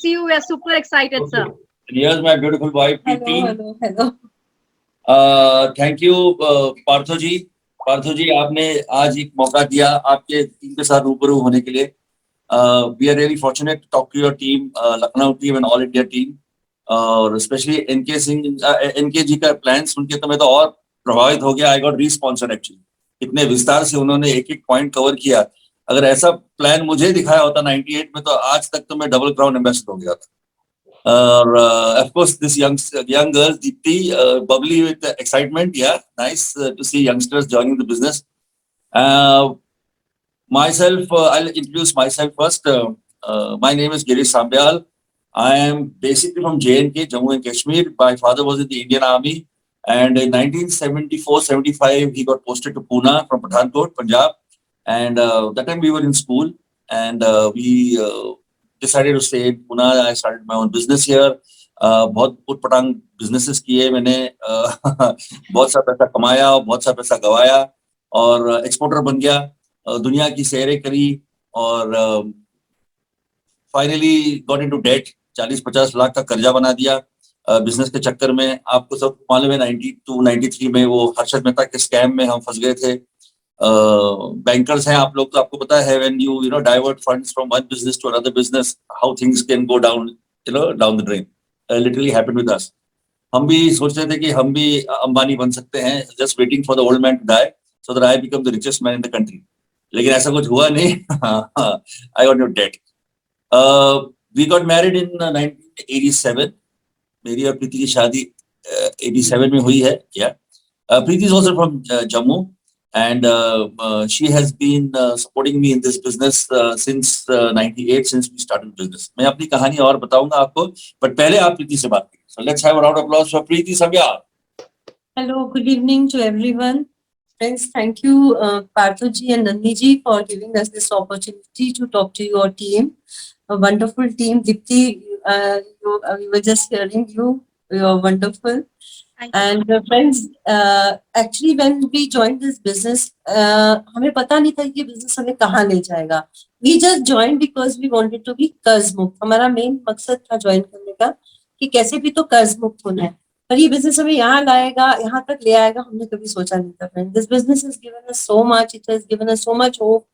see you. We are super excited, Okay. sir. Here's my beautiful wife, Preeti. hello. Thank you Partho ji. Partho ji, आपने आज एक मौका दिया आपके टीम के साथ रूबरू होने के लिए. We are really fortunate to talk to your team, Lucknow team and all India team. और specially NK Singh, NK ji का प्लान सुन के तो मैं तो और प्रभावित हो गया. I got re-sponsored actually. इतने विस्तार से उन्होंने एक एक पॉइंट कवर किया. अगर ऐसा प्लान मुझे दिखाया होता 98 में तो आज तक तो मैं डबल क्राउन एम्बेसडर हो गया था. Of course, this young girl, Deepti, bubbly with excitement. Yeah, nice to see youngsters joining the business. Myself, I'll introduce myself first. My name is Girish Sambyal. I am basically from JNK, Jammu and Kashmir. My father was in the Indian Army, and in 1974-75, he got posted to Pune from Pathankot, Punjab. And that time we were in school, and we decided to stay in Pune. I started my own business here. बहुत उटपटांग businesses किए मैंने. बहुत सा पैसा कमाया और बहुत सा पैसा गवाया और एक्सपोर्टर बन गया. दुनिया की सैरें करी और finally got into debt. 40-50 lakh का कर्जा बना दिया बिजनेस के चक्कर में. आपको सब मालूम है 92-93 में वो हर्षद मेहता के स्कैम में हम फंस गए थे. बैंकर्स हैं आप लोग तो आपको पता है, when you know divert funds from one business to another business, how things can go down, down the drain. Literally happened with us. हम भी सोच रहे थे कि हम भी अंबानी बन सकते हैं, just waiting for the old man to die so that I become the richest man in the country. लेकिन ऐसा कुछ हुआ नहीं. I got no debt. We got married in 1987. मेरी और प्रीति की शादी 87 में हुई है. Preeti is also from Jammu. And she has been supporting me in this business since 98, since we started business. मैं अपनी कहानी और बताऊंगा आपको, but पहले आप प्रीति से बात करें. So let's have a round of applause for Preeti Sambyal. Hello, good evening to everyone. Friends, thank you, Partho ji and Nandini ji, for giving us this opportunity to talk to your team. A wonderful team. Dipti, we were just hearing you. You're wonderful. And friends, actually when we joined this business, हमें पता नहीं था कि business हमें कहाँ ले जाएगा. We just joined because we wanted to be कर्ज मुक्त. हमारा मेन मकसद था ज्वाइन करने का कि कैसे भी तो कर्ज मुक्त होना है. पर ये बिजनेस हमें यहाँ लाएगा, यहाँ तक ले आएगा, हमने कभी सोचा नहीं था. Friend, this business has given us so much. It has given us so much hope.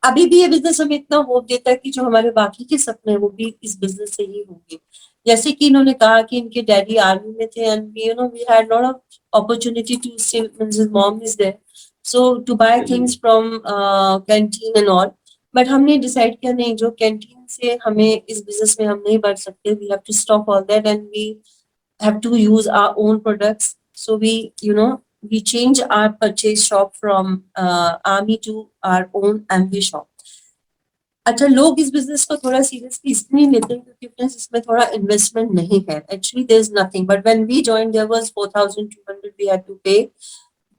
अभी भी ये बिजनेस हमें इतना होप देता है कि जो हमारे बाकी के सपने हैं वो भी इस बिजनेस से ही होंगे. जैसे कि इन्होंने कहा कि इनके डैडी आर्मी में थे and we had lot of opportunity to see his mom is there, so to buy things from canteen and all. But हमने डिसाइड किया नहीं, जो कैंटीन से हमें इस बिजनेस में हम नहीं बढ़ सकते. We have to stop all that and we have to use our own products. So we change our purchase shop from Army to our own Amway shop. अच्छा, लोग इस बिजनेस को थोड़ा सीरियसली इसलिए लेते हैं क्योंकि फ्रेंड्स इसमें थोड़ा इन्वेस्टमेंट नहीं है. Actually there is nothing, but when we joined there was 4200 we had to pay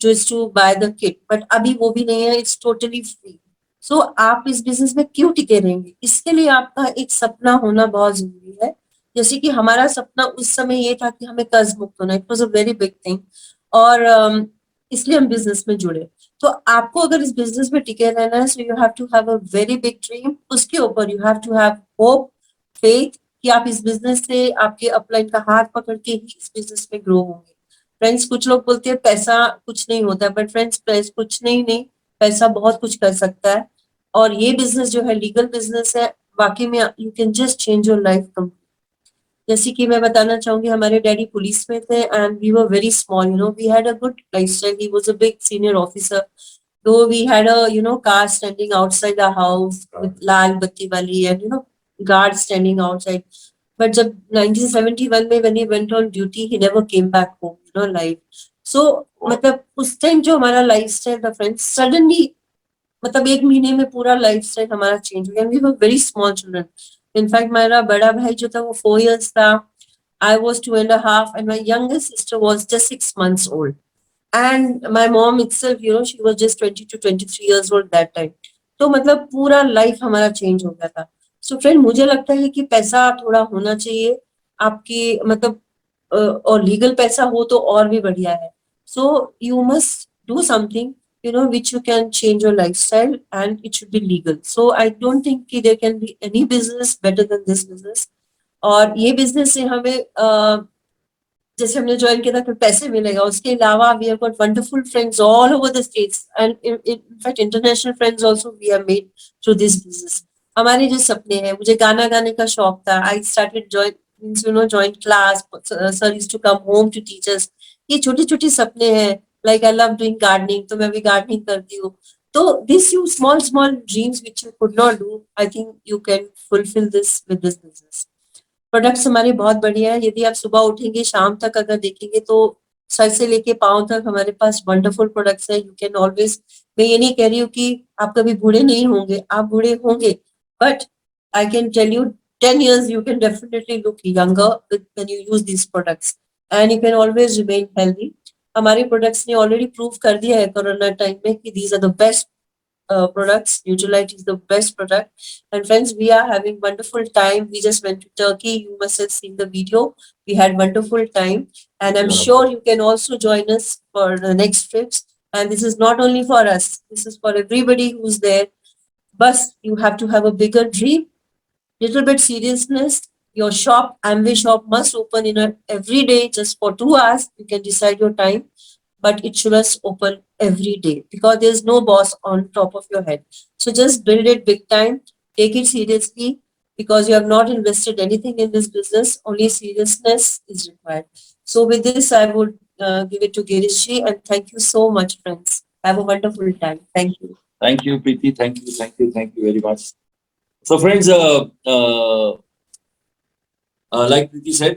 just to buy the kit. But अभी वो भी नहीं है, इट्स टोटली फ्री. सो आप इस बिजनेस में क्यों टिके रहेंगे? इसके लिए आपका एक सपना होना बहुत जरूरी है. जैसे कि हमारा सपना उस समय ये था कि हमें कर्ज मुक्त होना. It was a very big thing और इसलिए हम बिजनेस में जुड़े. तो आपको अगर इस बिजनेस में टिके रहना है, so you have to have a very big dream. उसके ऊपर you have to have hope, faith कि आप इस बिजनेस से आपके अपलाइन का हाथ पकड़ के ही इस बिजनेस में ग्रो होंगे. फ्रेंड्स, कुछ लोग बोलते हैं पैसा कुछ नहीं होता, बट फ्रेंड्स कुछ नहीं, पैसा बहुत कुछ कर सकता है. और ये बिजनेस जो है लीगल बिजनेस है, वाकई में you can just change your life complete. जैसे कि मैं बताना चाहूंगी, हमारे डैडी पुलिस में थे and we were very small. We had a good lifestyle. He was a big senior officer. तो we had a car standing outside the house with लाल बत्ती वाली and guard standing outside. But जब 1971 में when he went on duty, he never came back home, live. So मतलब उस time जो हमारा लाइफस्टाइल था फ्रेंड्स, सडनली मतलब एक महीने में पूरा लाइफस्टाइल हमारा चेंज हो गया. We were very small children. In fact मेरा बड़ा भाई जो था वो 4 years था. I was 2.5 and my youngest sister was just 6 months old. And my mom itself, she was just 20 to 23 years old that time. तो मतलब पूरा लाइफ हमारा चेंज हो गया था. सो फ्रेंड, मुझे लगता है कि पैसा थोड़ा होना चाहिए आपकी, मतलब और लीगल पैसा हो तो और भी बढ़िया है. So you must do something which you can change your lifestyle and it should be legal. So I don't think there can be any business better than this business. और ये बिजनेस से हमें जैसे हमने ज्वाइन किया था कि पैसे मिलेगा, उसके अलावा we have got wonderful friends all over the states and in fact international friends also we have made through this business. हमारे जो सपने हैं, मुझे गाना गाने का शौक था, I started join class, sir used to come home to teach us. ये छोटे छोटे सपने हैं, like I love doing gardening, तो मैं भी गार्डनिंग करती हूँ। तो this you small small dreams which you could not do, I think you can fulfil this with this business. Products हमारे बहुत बढ़िया है, यदि आप सुबह उठेंगे शाम तक अगर देखेंगे तो सर से लेके पांव तक हमारे पास वंडरफुल प्रोडक्ट्स है। यू कैन ऑलवेज, मैं ये नहीं कह रही हूँ कि आप कभी बूढ़े नहीं होंगे, आप बूढ़े होंगे, but I can tell you 10 years you can definitely look younger when you use these products and you can always remain healthy. हमारे प्रोडक्ट्स ने ऑलरेडी प्रूव कर दिया है कोरोना टाइम में कि these are the best products. Nutrilite is the best product. And friends, we are having wonderful time. We just went to Turkey. You must have seen the video. We had wonderful time. And I'm sure you can also join us for the next trips. And this is not only for us. This is for everybody who's there. But you have to have a bigger dream, little bit seriousness. Your shop, Amway shop, must open in every day just for 2 hours. You can decide your time, but it should must open every day because there's no boss on top of your head. So just build it big time, take it seriously because you have not invested anything in this business. Only seriousness is required. So with this, I would give it to Girishji, and thank you so much, friends. Have a wonderful time. Thank you. Thank you, Preeti. Thank you very much. So, friends, like Preeti said,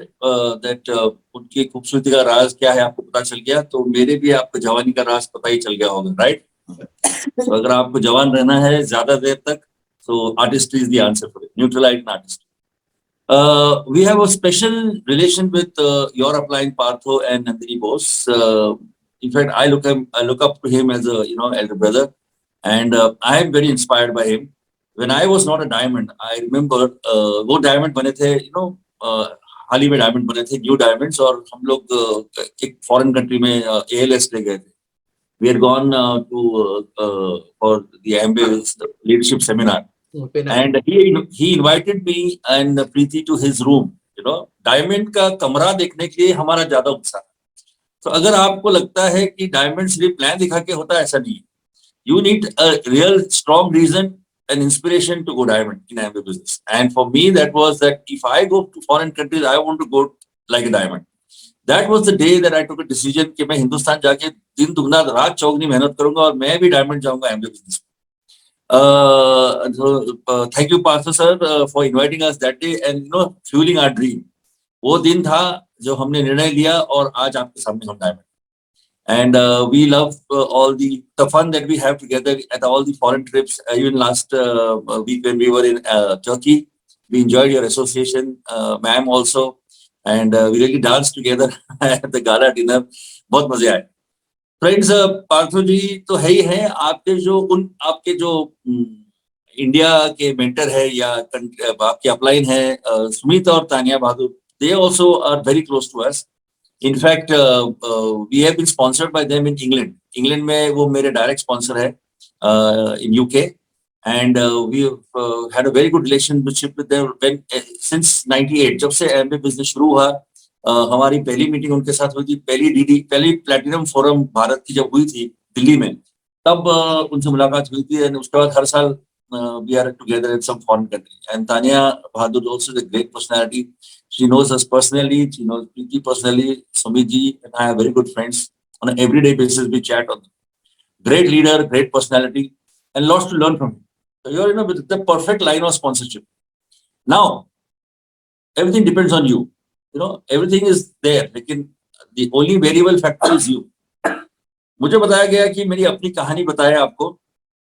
that उनकी खूबसूरती का राज क्या है आपको पता चल गया, तो मेरे भी आपको जवानी का राज पता ही चल गया होगा, राइट? तो अगर आपको जवान रहना है ज्यादा देर तक, so artistry is the answer for it. Neutralite and artistry. We have a special relation with your upline Partho and Nandini Bose. In fact, I look up to him as a elder brother, and I am very inspired by him. When I was not a diamond, I remember वो diamond बने थे, हाल ही में diamond बने थे, new diamonds, और हम लोग एक foreign country में ALS ले गए थे. We had gone for the Amway leadership seminar. And he invited me and Preeti to his room. Diamond का कमरा देखने के लिए हमारा ज्यादा उत्साह. तो अगर आपको लगता है कि डायमंड सिर्फ प्लान दिखा के होता है, ऐसा नहीं है. You need a real strong reason and inspiration to go diamond in Amway business. And for me, that was that if I go to foreign countries, I want to go like a diamond. That was the day that I took a decision कि मैं हिंदुस्तान जाके दिन दुगना रात चौगनी मेहनत करूंगा और मैं भी डायमंड जाऊंगा MB business. Thank you, Partho sir, for inviting us that day and fueling our dream. वो दिन था जो हमने निर्णय लिया और आज आपके सामने हम diamond. And we love all the fun that we have together at all the foreign trips. Even last week when we were in Turkey, we enjoyed your association, ma'am also, and we really danced together at the gala dinner. बहुत मजे आए. Friends, Partho जी तो है ही है. आपके जो India के mentor है या आपके अपलाइन है, सुमित और तानिया बहादुर, they also are very close to us. In fact, we have been sponsored by them in England. England में वो मेरे direct sponsor है in UK, and we have had a very good relationship with them since 98. जब से Amway business शुरू हुआ, हमारी पहली मीटिंग उनके साथ हुई थी. पहली प्लैटिनम फोरम भारत की जब हुई थी दिल्ली में, तब उनसे मुलाकात हुई थी. और उसके बाद हर साल we are together in some foreign country. And Tanya Bahadur also is a great personality. She knows us personally. She knows Preeti personally. Sumit ji and I are very good friends. On an everyday basis, we chat on. Great leader, great personality, and lots to learn from him. So you're with the perfect line of sponsorship. Now, everything depends on you. Everything is there. लेकिन the only variable factor is you. मुझे बताया गया कि मेरी अपनी कहानी बताए आपको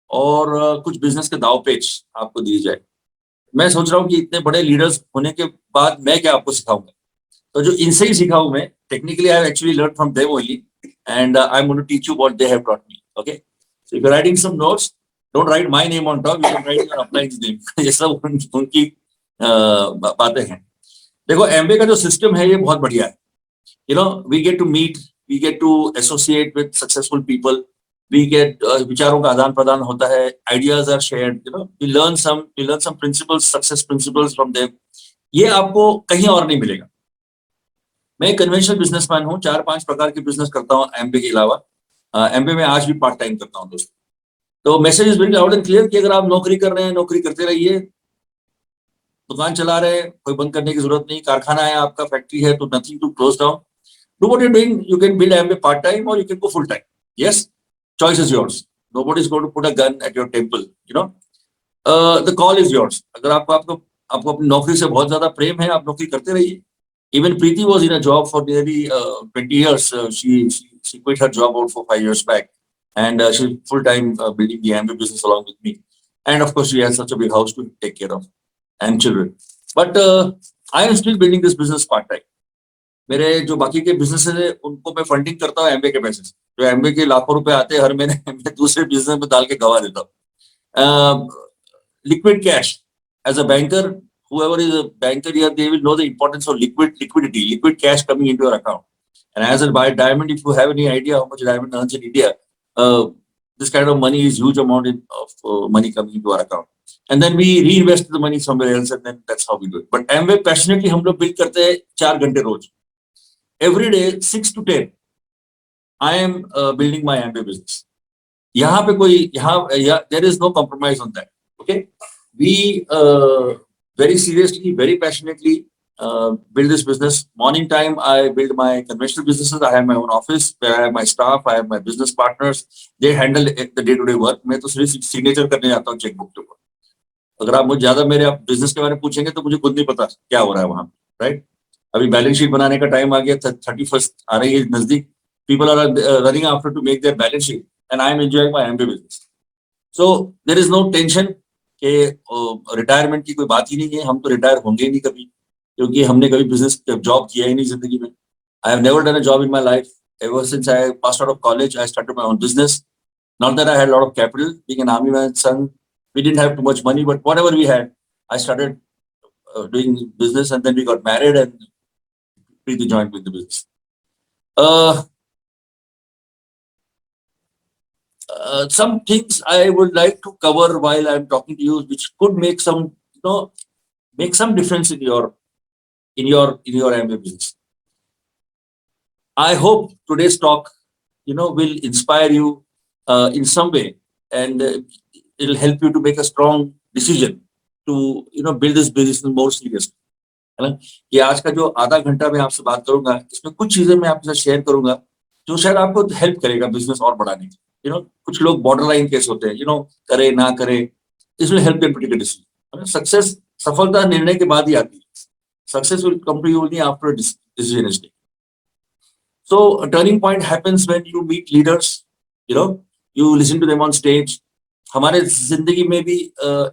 और कुछ बिजनेस के दाव पेच आपको दिए जाए. मैं सोच रहा हूँ कि इतने बड़े लीडर्स होने के बाद मैं क्या आपको सिखाऊंगा. तो जो इनसे ही सीखा हूं मैं, technically I have actually learn from them only, and I am going to teach you what they have taught me. Okay, so if you are writing some notes, don't write my name on top, you can write your uplines name. ये सब उनकी बातें हैं. देखो, एमबे का जो system है ये बहुत बढ़िया है. We get to meet, we get to associate with successful people, we get विचारों का आदान प्रदान होता है, ideas are shared, we learn some principles, success principles from them. ये आपको कहीं और नहीं मिलेगा। मैं कन्वेंशनल बिजनेसमैन हूँ, 4-5 प्रकार के बिजनेस करता हूँ एमबीए के अलावा। एमबीए में आज भी पार्ट टाइम करता हूँ दोस्तों। तो message is very loud and clear कि अगर आप नौकरी कर रहे हैं, नौकरी करते रहिए। दुकान चला रहे हैं, कोई बंद करने की जरूरत नहीं। कारखाना है आपका, फैक्ट्री है, तो nothing to close down. Do what you doing, you can build MBA part time और you can go full time. Yes, choice is yours. Nobody is going to put a gun at your temple, you know. The call is yours. अगर आपको आपको आपको अपनी नौकरी से बहुत ज्यादा प्रेम है, आप नौकरी करते रहिए। Even Preeti was in a job for nearly 20 years. She quit her job about 4-5 years back, and she's full time building the Amway business along with me. And of course, she has such a big house to take care of and children. But I am still building this business part time. मेरे जो बाकी के businesses है उनको मैं funding करता हूँ एमबे के पैसे से। जो एमबे के लाखों रुपए आते हैं हर महीने, मैं दूसरे बिजनेस में डाल के गवा देता हूँ। Liquid cash. As a banker, whoever is a banker here, they will know the importance of liquidity, liquid cash coming into your account. And as a buy diamond, if you have any idea how much diamond earns in India, uh, this kind of money is huge amount of money coming into our account. And then we reinvest the money somewhere else, and then that's how we do it. But Amway passionately हम लोग build करते हैं 4 घंटे रोज. Every day 6 to 10, I am building my Amway business. यहाँ पे कोई there is no compromise on that. Okay, we very seriously, very passionately build this business. Morning time, I build my conventional businesses. I have my own office where I have my staff, I have my business partners. They handle the day-to-day work. मैं तो सिर्फ signature करने जाता हूँ chequebook के ऊपर। अगर आप मुझे ज्यादा मेरे बिजनेस के बारे में पूछेंगे तो मुझे खुद नहीं पता क्या हो रहा है वहां, राइट। अभी बैलेंस शीट बनाने का टाइम आ गया, 31st आ रही है नजदीक। People are running after to make their balance sheet, and I am enjoying my MBA business. So there is no tension कि रिटायरमेंट की कोई बात ही नहीं है। हम तो रिटायर होंगे ही नहीं कभी, क्योंकि हमने कभी बिजनेस जॉब किया ही नहीं जिंदगी में। I have never done a job in my life. Ever since I passed out of college, I started my own business. Not that I had a lot of capital. Being an army man's son, we didn't have too much money, but whatever we had, I started doing business, and then we got married, and Preeti joined with the business. Uh, some things I would like to cover while I'm talking to you, which could make some, make some difference in your MBA business. I hope today's talk, will inspire you in some way, and it'll help you to make a strong decision to, build this business more seriously. है ना। कि आज का जो आधा घंटा मैं आपसे बात करूंगा, इसमें कुछ चीजें मैं आपके साथ शेयर करूंगा जो शायद आपको हेल्प करेगा बिजनेस और बढ़ाने में। कुछ लोग बॉर्डर लाइन केस होते हैं, करे ना करे, इसमें help them to take a decision. Success, सफलता निर्णय के बाद ही आती है। Success will come to you only after decision is taken. So a turning point happens when you meet leaders, you listen to them on stage. हमारे जिंदगी में भी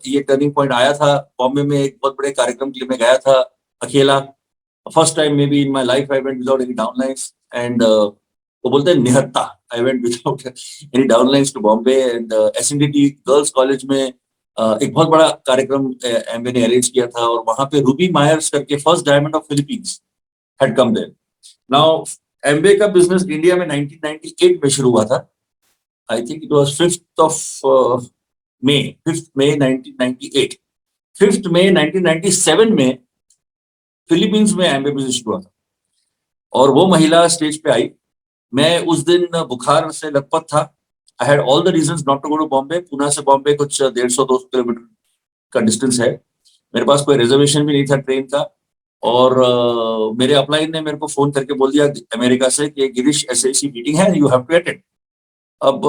ये टर्निंग पॉइंट आया था। बॉम्बे में एक बहुत बड़े कार्यक्रम के लिए मैं गया था अकेला। First time may be in my life I went without any downlines, and वो बोलते हैं निहत्ता, I went without any downlines to Bombay. And SNDT girls college में एक बहुत बड़ा कार्यक्रम एमबीए ने अरेंज किया था, और वहां पे रूबी मायर्स करके first diamond of Philippines had come there. Now MBA का बिजनेस इंडिया में 1998 में शुरू हुआ था। I think it was 5th May 1998। 5th May 1997 में फिलीपींस में एमबीए बिजनेस शुरू हुआ था, और वो महिला स्टेज पे आई। मैं उस दिन बुखार से लथपथ था। I had all the reasons not to go to Bombay. Pune से बॉम्बे कुछ 150-200 किलोमीटर का डिस्टेंस है। मेरे पास कोई रिजर्वेशन भी नहीं था ट्रेन का, और मेरे अपलाइन ने मेरे को फोन करके बोल दिया अमेरिका से कि गिरीश ऐसी मीटिंग है, यू हैव टू अटेंड। अब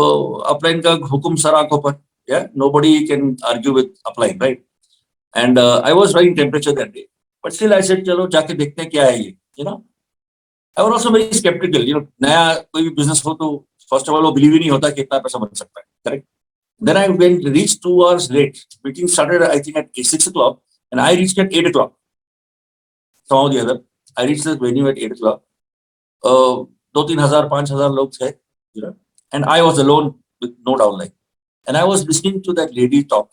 अपलाइन का हुक्म सर आंखों पर, या nobody can argue with upline, right. And I was writing temperature that day, but still I said चलो जाके देखते हैं क्या है ये, I was also very skeptical. नया कोई भी बिजनेस हो तो फर्स्ट ऑफ ऑल वो बिलीव ही नहीं होता कि इतना पैसा बन सकता है, correct. Then I went reach 2 hours late. Meeting started I think at 6 o'clock, and I reached at 8 o'clock. Somehow or the other, I reached the venue at 8 o'clock. 2-3 हजार 5 हजार लोग थे, and I was alone with no downline. And I was listening to that lady talk,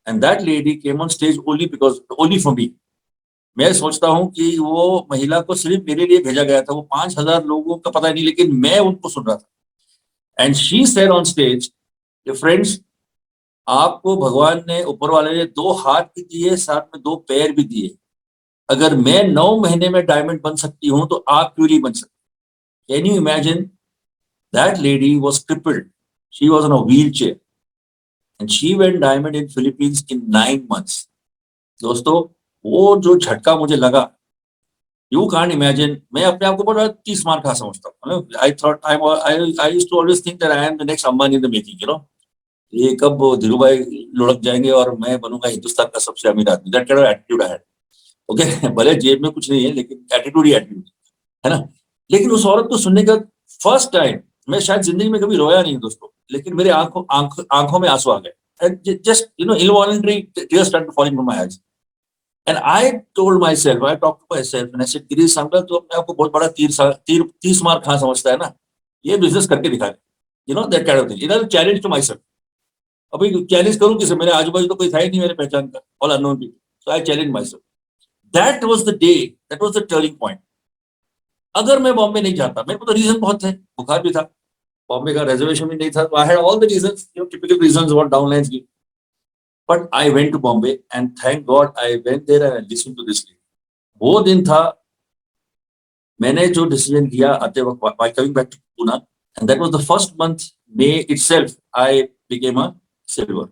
and that lady came on stage only for me. मैं सोचता हूँ कि वो महिला को सिर्फ मेरे लिए भेजा गया था। वो 5,000 लोगों का पता नहीं, लेकिन मैं उनको सुन रहा था। And she said on stage, friends, आपको भगवान ने, ऊपर वाले ने 2 हाथ भी दिए, साथ में 2 पैर भी दिए, अगर मैं 9 महीने में डायमंड बन सकती हूं तो आप क्यों नहीं बन सकते? Can you imagine? That lady was crippled, she was on a wheel chair and she went diamond in Philippines in 9 months. दोस्तों, वो जो झटका मुझे लगा, यू कांट इमेजिन. मैं अपने आप को बड़ा 30 मार खा समझता हूँ. I thought I used to always think that I am the next Ambani in the making, ये कब धीरू भाई लुढ़क जाएंगे और मैं बनूंगा हिंदुस्तान का सबसे अमीर आदमी. दैट काइंड ऑफ एटीट्यूड है. ओके, भले जेब में कुछ नहीं है लेकिन एटीट्यूड ही एटीट्यूड है ना. लेकिन उस औरत को सुनने का फर्स्ट टाइम, मैं शायद जिंदगी में कभी रोया नहीं दोस्तों, लेकिन मेरे आंखों में आंसू आ गए. Just involuntary tears started falling from my eyes. And I told myself, I talked to myself and I said, Girish सांगल, तो अपने आप को बहुत बड़ा तीस मार खा समझता है ना, ये बिजनेस करके दिखा दे. That kind of thing. It was a challenge to myself. अभी चैलेंज करूं किसे? मेरे आजू बाजू तो कोई था ही नहीं मेरे पहचान का, all unknown people. So I challenge my self. That was the day, that was the turning point. अगर मैं बॉम्बे नहीं जाता, मेरे को तो रीजन बहुत थे. बुखार भी था, बॉम्बे का रिजर्वेशन भी नहीं था. I had all the reasons, typical reasons what downlines give. But I went to Bombay and thank God I went there and listen to this. वो दिन था, मैंने जो डिसीजन लिया आते वक्त, by coming back to Poona, and that was the first month, May itself I became a silver.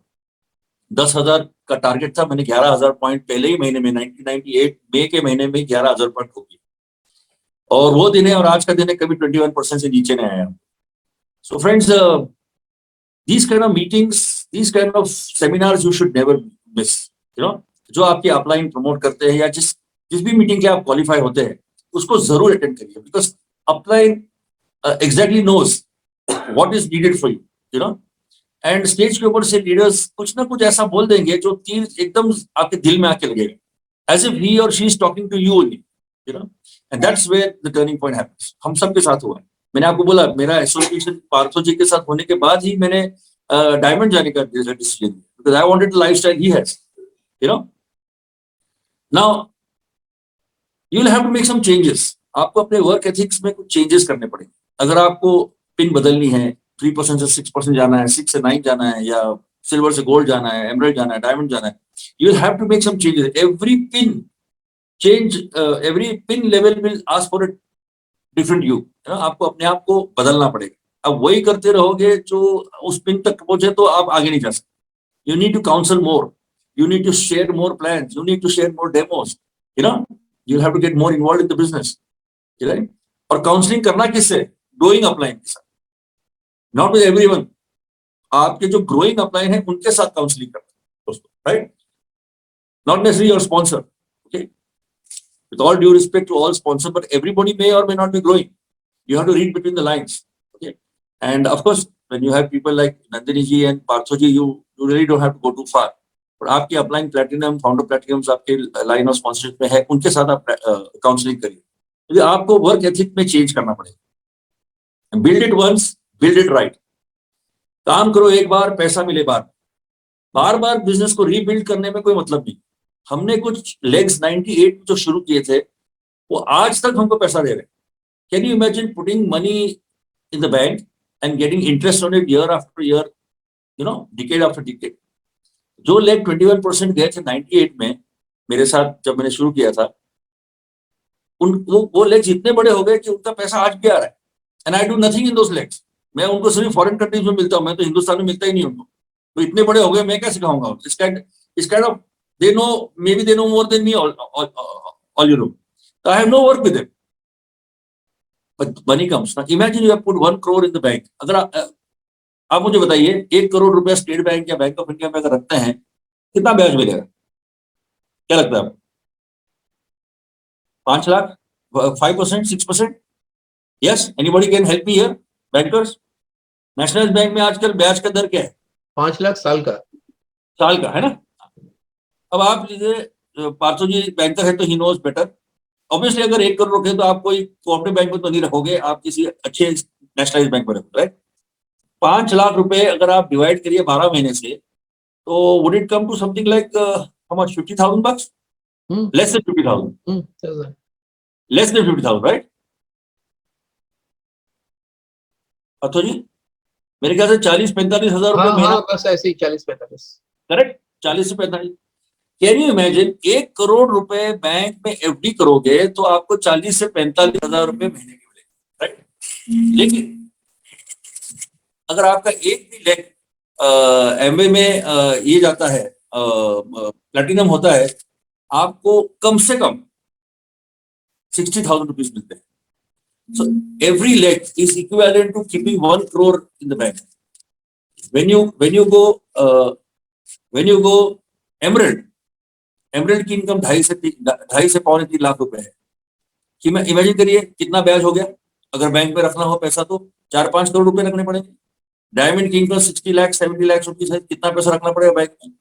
10,000 का target था, मैंने 11,000 पॉइंट पहले ही महीने में 1998 मई के महीने में 11,000 पॉइंट हो गई. और वो दिन है और आज का दिन है, कभी 21% से नीचे नहीं आया. So friends, these kind of meetings, these kind of seminars you should never miss. जो आपके अपलाइन प्रमोट करते हैं या जिस भी मीटिंग के आप क्वालिफाई होते हैं, उसको जरूर अटेंड करिए. Because upline exactly knows what is needed for you. And stage के ऊपर से लीडर्स कुछ ना कुछ ऐसा बोल देंगे जो तीर एकदम आपके दिल में आके लगेगा, as if he or she is talking to you only. And that's where the turning point happens. हम सबके साथ हुआ. मैंने आपको बोला, मेरा एसोसिएशन पार्थो जी के साथ होने के बाद ही मैंने डायमंड जाने का डिसीजन लिया, because I wanted the lifestyle he has. Now you will have to make some changes. आपको अपने वर्क एथिक्स में कुछ चेंजेस करने पड़ेंगे. अगर आपको पिन बदलनी है, 3% से 6% जाना है, 6 से 9 जाना है, या सिल्वर से गोल्ड जाना है, एमराल्ड जाना है, डायमंड जाना है, you will have to make some changes. Every pin change, every pin level will ask for a different you. आपको अपने आप को बदलना पड़ेगा. अब वही करते रहोगे जो उस पिन तक पहुंचे तो आप आगे नहीं जा सकते. You need to counsel more, you need to share more plans, you need to share more demos. you'll have to get more involved in the business, right? और काउंसलिंग करना किससे? ग्रोइंग अपलाइन के साथ, नॉट विद एवरीवन. आपके जो growing upline है उनके साथ काउंसलिंग करना दोस्तों, right? Not necessary your sponsor. Okay, with all due respect to all sponsors, but everybody may or may not be growing. You have to read between the lines. Okay, and of course when you have people like Nandini ji and Partho ji, you really don't have to go too far. और आपके upline platinum, founder प्लैटिनम्स आपके line of sponsorship में है, उनके साथ आप counselling करिए. तो आपको वर्क एथिक में चेंज करना पड़ेगा. Build it once, build it right. काम करो एक बार, पैसा मिले बार बार बिजनेस को रीबिल्ड करने में कोई मतलब नहीं. हमने कुछ लेग्स 98 जो शुरू किए थे, वो आज तक हमको पैसा दे रहे हैं. Can you imagine putting money in the bank and getting interest on it year after year, decade after decade. जो लेग 21% गए थे 98 में मेरे साथ जब मैंने शुरू किया था, वो लेग्स इतने बड़े हो गए कि उनका पैसा आज भी आ रहा है. And I do nothing in those legs. मैं उनको सिर्फ फॉरेन कंट्रीज में मिलता हूँ, मैं तो हिंदुस्तान में मिलता ही नहीं उनको. तो इतने बड़े हो गए, मैं क्या सिखाऊंगा? इस kind of they know, maybe they know more than me all. So I have no work with them, but money comes. Now imagine you have put 1 crore in the bank. अगर आप मुझे बताइए, 1 करोड़ रुपया स्टेट बैंक या bank of India में अगर रखते हैं, कितना ब्याज मिलेगा? क्या लगता है आपको? 5 lakh? 5%, 6%? Yes, anybody can help me here? Bankers? National bank में आजकल ब्याज का दर क्या है? 5 लाख साल का है ना. अब आप लीजिए, पार्थो जी बैंकर है तो ही नोज बेटर. ऑब्वियसली अगर 1 करोड़ रखे तो आप कोई कोऑपरेटिव बैंक में तो नहीं रखोगे, आप किसी अच्छे नेशनलाइज बैंक में रखोगे, राइट? 5 लाख रुपए अगर आप डिवाइड करिए 12 महीने से, तो would it come to something like how much? 50,000 bucks? Less than 50,000. Less than 50,000, right? Partho ji, मेरे ख्याल से 40-45 हजार रुपए महीना. बस ऐसे ही 40-45. करेक्ट, 40 से 45. कैन यू इमेजिन 1 करोड़ रुपए बैंक में एफडी करोगे तो आपको 40 से 45 हजार रुपए महीने के मिलेंगे, राइट? लेकिन अगर आपका एक भी लेग एमवे में ये जाता है, प्लेटिनम होता है, आपको कम से कम 60,000 रुपीज मिलते हैं. So every leg is equivalent to keeping 1 crore in the bank. When you go emerald की इनकम 2.5 से 3 लाख रुपए है. कि मैं इमेजिन करिए कितना ब्याज हो गया. अगर बैंक में रखना हो पैसा तो 4-5 करोड़ रुपए रखने पड़ेंगे. डायमंड की इनकम 60 लाख 70 लाख रुपीज है. कितना पैसा रखना पड़ेगा बैंक में.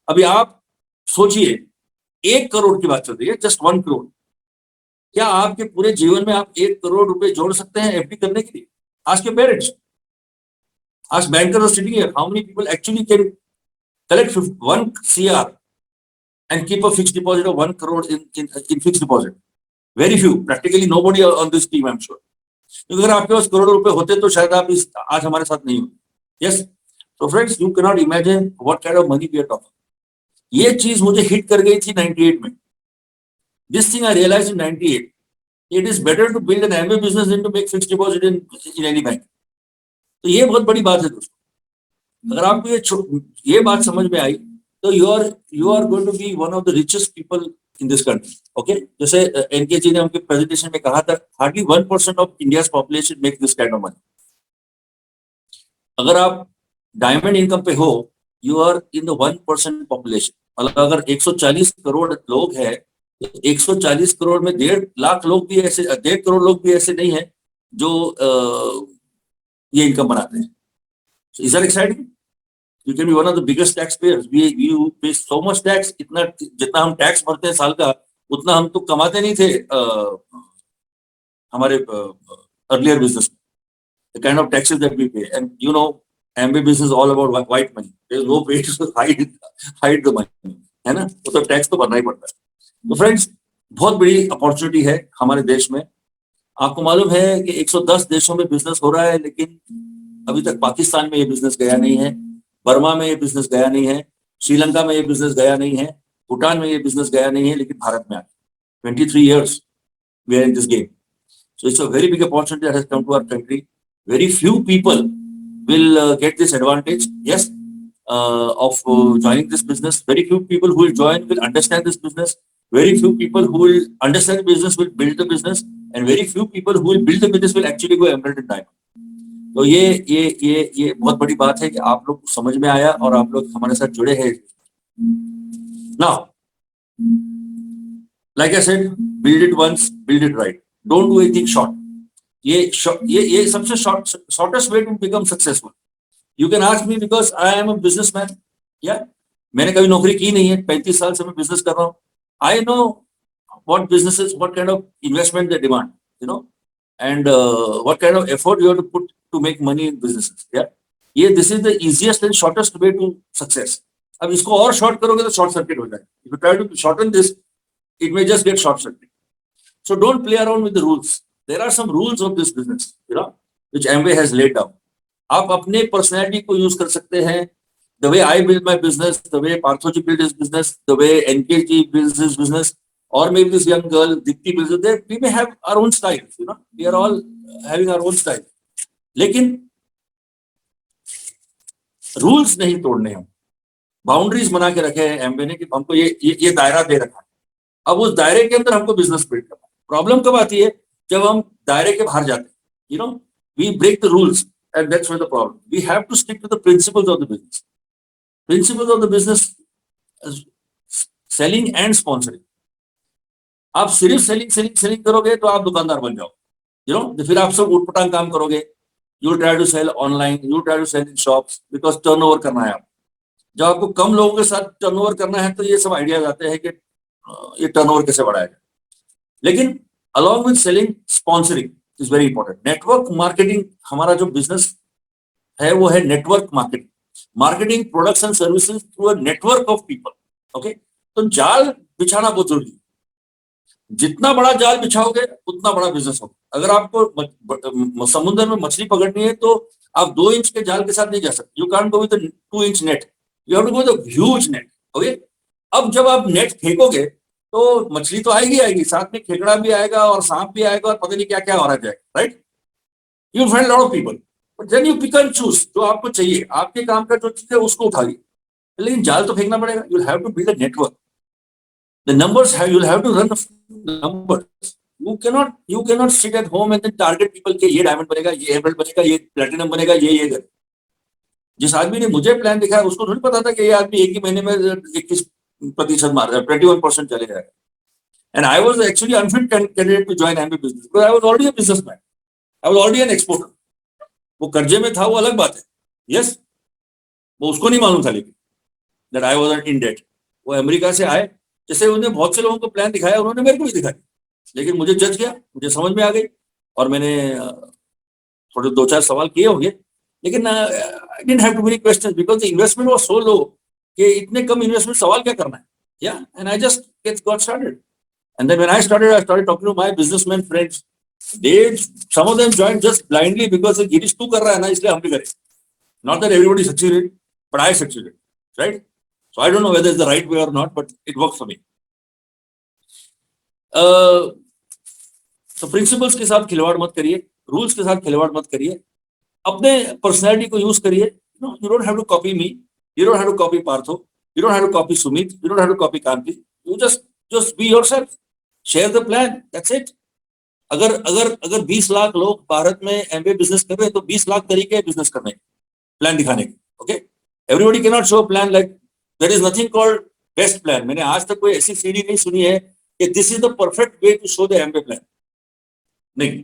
अभी आप सोचिए 1 करोड़ की बात चल रही है, जस्ट 1 करोड़. क्या आपके पूरे जीवन में आप 1 करोड़ रुपए जोड़ सकते हैं एफडी करने के लिए? Ask your parents, ask bankers sitting here, how many people actually can collect 1 CR and keep a fixed deposit of 1 crore in fixed deposit? Very few, practically nobody on this team, I'm sure. क्योंकि अगर आपके पास करोड़ों रुपए होते तो शायद आप आज हमारे साथ नहीं होते. Yes, so friends, you cannot imagine what kind of money we are talking. ये चीज मुझे हिट कर गई थी 98 में. This thing I realized in 98. It is better to build an MBA business than to make fixed deposit in any bank. तो ये बहुत बड़ी बात है दोस्तों. अगर आपको ये बात समझ में आई तो you are going to be one of the richest people in this country. Okay? जैसे एनके जी ने उनके प्रेजेंटेशन में कहा था, hardly 1% of India's population make this kind of money. अगर आप डायमंड इनकम पे हो, you are in the 1% population. अगर 140 करोड़ लोग हैं, 140 करोड़ में 1.5 लाख लोग भी ऐसे, 1.5 करोड़ लोग भी ऐसे नहीं है जो ये इनकम बनाते हैं. So is that exciting? You can be one of the biggest taxpayers. You pay so much tax. इतना जितना हम टैक्स भरते हैं साल का, उतना हम तो कमाते नहीं थे हमारे earlier business. The kind of taxes that we pay, and you know, MBA business is all about white money. There is no way to hide the money, है ना? तो टैक्स तो भरना ही पड़ता है. तो फ्रेंड्स, बहुत बड़ी अपॉर्चुनिटी है हमारे देश में. आपको मालूम है कि 110 देशों में बिजनेस हो रहा है, लेकिन अभी तक पाकिस्तान में ये बिजनेस गया नहीं है, बर्मा में ये बिजनेस गया नहीं है, श्रीलंका में ये बिजनेस गया नहीं है, भूटान में ये बिजनेस गया नहीं है, लेकिन भारत में आ गया. 23 years we are in this game. So it's a very big opportunity that has come to our country. Very few people will get this advantage. Yes, of joining this business. Very few people who will join will understand this business. Very few people who will understand the business will build the business, and very few people who will build the business will actually go emerald and diamond. तो ये बहुत बड़ी बात है कि आप लोग समझ में आया और आप लोग हमारे साथ जुड़े हैं. Now, like I said, build it once, build it right. Don't do anything short. ये सबसे shortest way to become successful. You can ask me because I am a businessman. Yeah, मैंने कभी नौकरी की नहीं है, 35 साल से मैं बिजनेस कर रहा हूँ. I know what businesses, what kind of investment they demand, you know, and what kind of effort you have to put to make money in businesses. Yeah, this is the easiest and shortest way to success. अब इसको और short करोगे तो short circuit हो जाएगा. If you try to shorten this, it may just get short circuit. So don't play around with the rules. There are some rules of this business, you know, which Amway has laid down. आप अपने personality को use कर सकते हैं. The way I build my business, the way Parthoji built his business, the way NKG builds his business, or maybe this young girl Dipti builds it, we may have our own style, you know, we are all having our own style. लेकिन rules नहीं तोड़ने हम. Boundaries बना के रखे हैं एमबे ने कि हमको ये दायरा दे रखा है. अब उस दायरे के अंदर हमको बिजनेस बिल्ड करना है. प्रॉब्लम कब आती है? जब हम दायरे के बाहर जाते हैं. You know, we break the rules, and that's where the problem. We have to stick to the principles of the business. Principles of the business is selling and sponsoring. आप सिर्फ सेलिंग करोगे तो आप दुकानदार बन जाओ. You know, फिर आप सब उटपटांग काम करोगे. You will try to sell online, you will try to sell in shops because turnover करना है आप. जब आपको कम लोगों के साथ टर्नओवर करना है तो ये सब आइडियाज आते हैं कि ये टर्नओवर कैसे बढ़ाया जाए. लेकिन along with selling, sponsoring is very important. Network marketing, हमारा जो बिजनेस है वो है network marketing. Marketing products and services through a network of people. Okay, तो जाल बिछाना बहुत जरूरी है. जितना बड़ा जाल बिछाओगे उतना बड़ा बिजनेस होगा. अगर आपको समुद्र में मछली पकड़नी है तो आप 2 इंच के जाल के साथ नहीं जा सकते. You can't go with 2 inch net, you have to go with a huge net. Okay, अब जब आप नेट फेंकोगे तो मछली तो आएगी, साथ में खेकड़ा भी आएगा और सांप भी आएगा और पता नहीं क्या क्या हो रहा जाएगा, right? You find lot of people, but then you pick and choose जो आपको चाहिए, आपके काम का जो चीज है उसको उठाइए, लेकिन जाल तो फेंकना पड़ेगा। You have to build a network, the numbers you have to run numbers. you cannot sit at home and then target people के ये डायमंड बनेगा, ये एमरल्ड बनेगा, ये प्लेटिनम बनेगा, ये कर। जिस आदमी ने मुझे प्लान दिखाया उसको थोड़ी पता था कि ये आदमी एक ही महीने में 21% मार रहा है, 21% चले जाएगा। And I was actually unfit candidate to join MBA business because I was already a businessman. I was already an exporter. वो कर्जे में था वो अलग बात है, yes, वो उसको नहीं मालूम था लेकिन that I was in debt. वो अमेरिका से आए, जैसे उन्होंने बहुत से लोगों को प्लान दिखाया, उन्होंने मेरे को भी दिखाया, लेकिन मुझे जज किया, मुझे समझ में आ गई और मैंने थोड़े 2-4 सवाल किए होंगे, लेकिन I didn't have too many questions because the investment was so low कि इतने कम इन्वेस्टमेंट सवाल क्या करना है, yeah, and I just got started. And then when I started talking to my businessmen friends. Some of them joined just blindly because Girish तू कर रहा है ना इसलिए हम भी करें. Not that everybody succeeded, but I succeeded, right? So I don't know whether it's the right way or not, but it works for me. So principles के साथ खिलवाड़ मत करिए, rules के साथ खिलवाड़ मत करिए, अपने personality को use करिए. No, you don't have to copy me, you don't have to copy Partho, you don't have to copy Sumit, you don't have to copy Kanti. You just be yourself. Share the plan. That's it. अगर 20 लाख लोग भारत में MBA business कर रहे हैं तो 20 लाख तरीके business करने के, प्लान दिखाने के. Okay, everybody can not show plan like there is nothing called best plan. मैंने आज तक कोई ऐसी सीढ़ी नहीं सुनी है कि this is the perfect way to show the MBA plan. नहीं,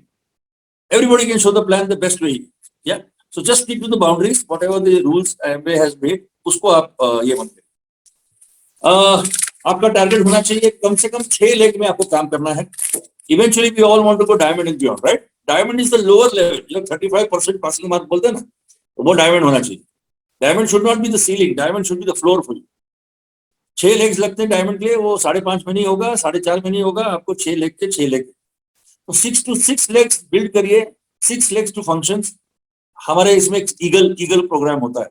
everybody can show the plan the best way. Yeah so just stick to the boundaries, whatever the rules MBA has made, उसको आप ये मत करिए. आपका target होना चाहिए कम से कम 6 लेग में आपको काम करना है. Eventually we all want to go diamond and beyond, right? Diamond is the lower level. जो 35% passing mark बोलते हैं ना, तो वो diamond होना चाहिए. Diamond should not be the ceiling. Diamond should be the floor for you. 6 legs लगते हैं diamond के लिए, वो 5.5 में नहीं होगा, 4.5 में नहीं होगा, आपको 6 लेग के 6 लेग. तो 6 to 6 legs build करिए, 6 legs to functions. हमारे इसमें ईगल प्रोग्राम होता है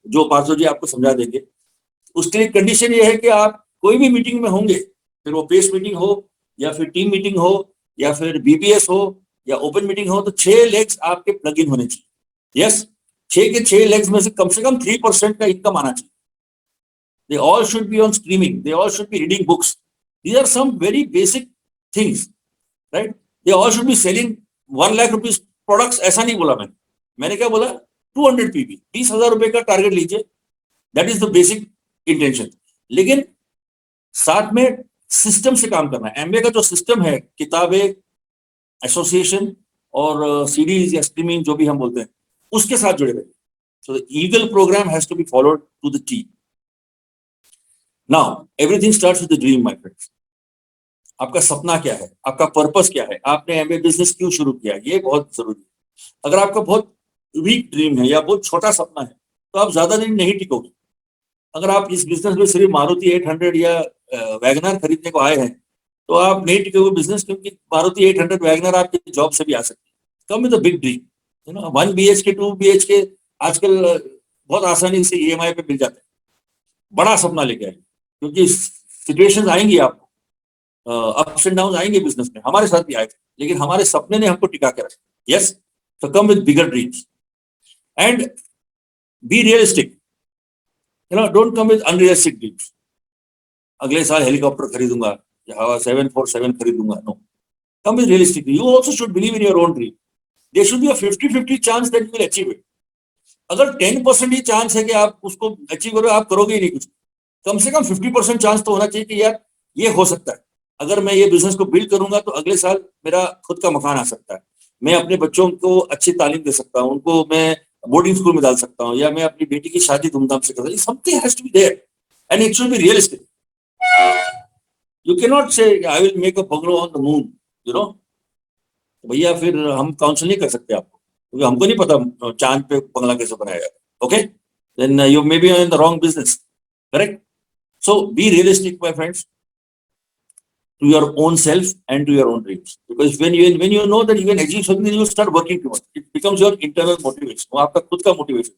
जो पार्थो जी आपको समझा देंगे. उसके लिए कंडीशन ये है कि आप कोई भी मीटिंग में होंगे, फिर वो पेस मीटिंग हो या फिर टीम मीटिंग हो या फिर बीपीएस हो या ओपन मीटिंग हो, तो 6 लेग्स आपके प्लग इन होने चाहिए. यस, 6 के 6 लेग्स में से कम 3% का इनकम आना चाहिए. They all should be on streaming, they all should be reading books. These are some very basic things, right? They all should be selling 1 lakh rupees products. ऐसा नहीं बोला मैंने क्या बोला, 200 पीवी, 20,000 रुपए का टारगेट लीजिए. That is the basic intention. लेकिन साथ में सिस्टम से काम करना है. एमबीए का जो सिस्टम है, किताबें, एसोसिएशन और सीरीज या स्ट्रीमिंग जो भी हम बोलते हैं, उसके साथ जुड़े रहे. So the eagle program has to be followed to the T. Now everything starts with the dream, my friends. आपका सपना क्या है, आपका पर्पस क्या है, आपने एमबीए बिजनेस क्यों शुरू किया, ये बहुत जरूरी है. अगर आपका बहुत वीक ड्रीम है या बहुत छोटा सपना है तो आप ज्यादा दिन नहीं टिकोगे. अगर आप इस बिजनेस में सिर्फ मारुति 800 या वैगनर खरीदने को आए हैं तो आप नहीं टिकोगे बिजनेस, क्योंकि मारुति 800 वैगनर आपकी जॉब से भी आ सकती है. Come with a big dream, you know. 1 BHK 2 BHK आजकल बहुत आसानी से EMI पे मिल जाते हैं. बड़ा सपना लेके आए, क्योंकि सिचुएशंस आएंगी, आपको अप्स एंड डाउन आएंगे बिजनेस में. हमारे साथ भी आए थे, लेकिन हमारे सपने ने हमको टिका के रखा. Yes, so come with bigger dreams and be realistic. You know, don't come with unrealistic dreams. अगले साल हेलीकॉप्टर खरीदूंगा या 747 खरीदूंगा. No, come with realistic. You also should believe in your own dream. There should be a 50-50 chance that you will achieve it. अगर 10% ही chance है कि आप उसको achieve करोगे, आप करोगे ही नहीं कुछ. कम से कम 50% चांस तो होना चाहिए कि यार ये हो सकता है. अगर मैं ये बिजनेस को बिल्ड करूंगा तो अगले साल मेरा खुद का मकान आ सकता है, मैं अपने बच्चों को अच्छी तालीम दे सकता हूँ, उनको मैं बोर्डिंग स्कूल में डाल सकता हूँ, या मैं अपनी बेटी की शादी धूमधाम से कर सकता हूँ. Something has to be there and it should be realistic. You can not say I will make a bungalow on the moon, you know. भैया फिर हम काउंसिल नहीं कर सकते आपको, क्योंकि हमको नहीं पता चांद पे बंगला कैसे बनाया जाए. Okay, then you may be in the wrong business. Correct? So be realistic my friends, to your own self and to your own dreams, because when you know that you can achieve something, you start working towards it. It becomes your internal motivation. वो आपका खुद का motivation.